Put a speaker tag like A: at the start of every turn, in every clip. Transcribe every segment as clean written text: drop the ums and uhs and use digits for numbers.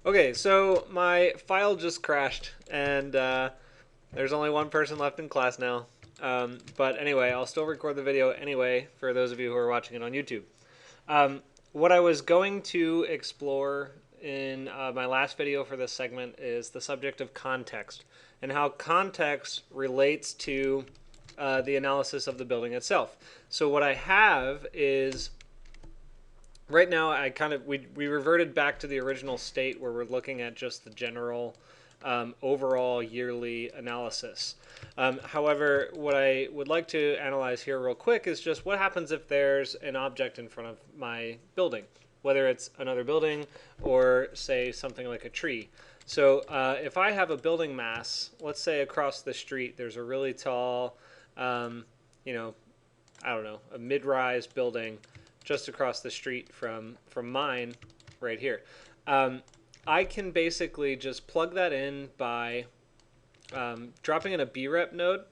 A: Okay, so my file just crashed, and there's only one person left in class now. But anyway, I'll still record the video anyway for those of you who are watching it on YouTube. What I was going to explore in my last video for this segment is the subject of context and how context relates to the analysis of the building itself. So what I have is right now we reverted back to the original state where we're looking at just the general overall yearly analysis. However, what I would like to analyze here real quick is just what happens if there's an object in front of my building, whether it's another building or say something like a tree. So if I have a building mass, let's say across the street there's a really tall, I don't know, a mid-rise building just across the street from mine right here. I can basically just plug that in by dropping in a brep node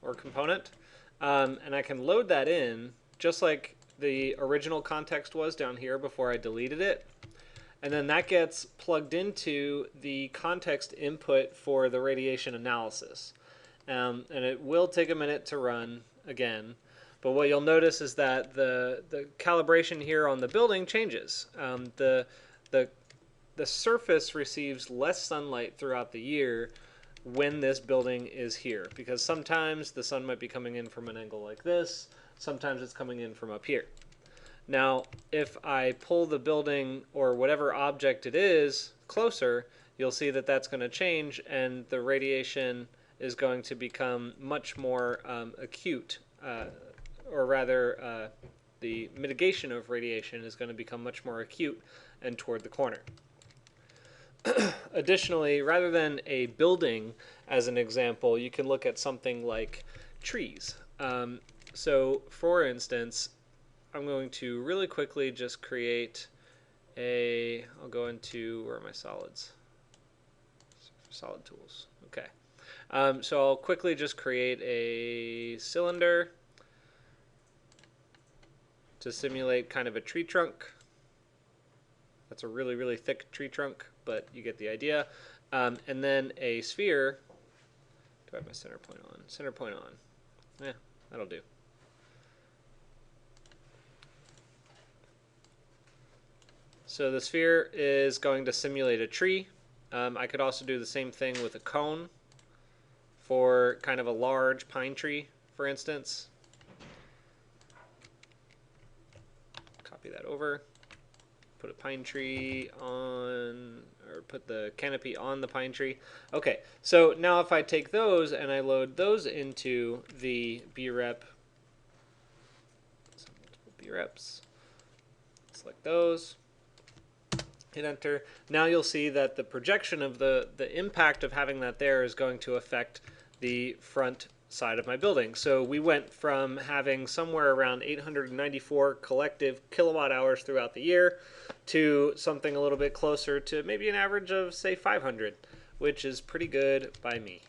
A: or component, and I can load that in just like the original context was down here before I deleted it. And then that gets plugged into the context input for the radiation analysis. And it will take a minute to run again. But what you'll notice is that the calibration here on the building changes. The surface receives less sunlight throughout the year when this building is here, because sometimes the sun might be coming in from an angle like this, sometimes it's coming in from up here. Now, if I pull the building or whatever object it is closer, you'll see that that's going to change, and the radiation is going to become much more acute, or rather the mitigation of radiation is going to become much more acute and toward the corner. Additionally, rather than a building as an example, you can look at something like trees. So for instance, I'm going to really quickly just create I'll go into, where are my solids? Solid tools. Okay. So I'll quickly just create a cylinder to simulate kind of a tree trunk. That's a really, really thick tree trunk, but you get the idea. And then a sphere. Do I have my center point on? Center point on. Yeah, that'll do. So the sphere is going to simulate a tree. I could also do the same thing with a cone for kind of a large pine tree, for instance. Copy that over. Put a pine tree on, or put the canopy on the pine tree. Okay, so now if I take those and I load those into the brep, breps, select those, hit enter. Now you'll see that the projection of the impact of having that there is going to affect the front side of my building. So we went from having somewhere around 894 collective kilowatt hours throughout the year to something a little bit closer to maybe an average of, say, 500, which is pretty good by me.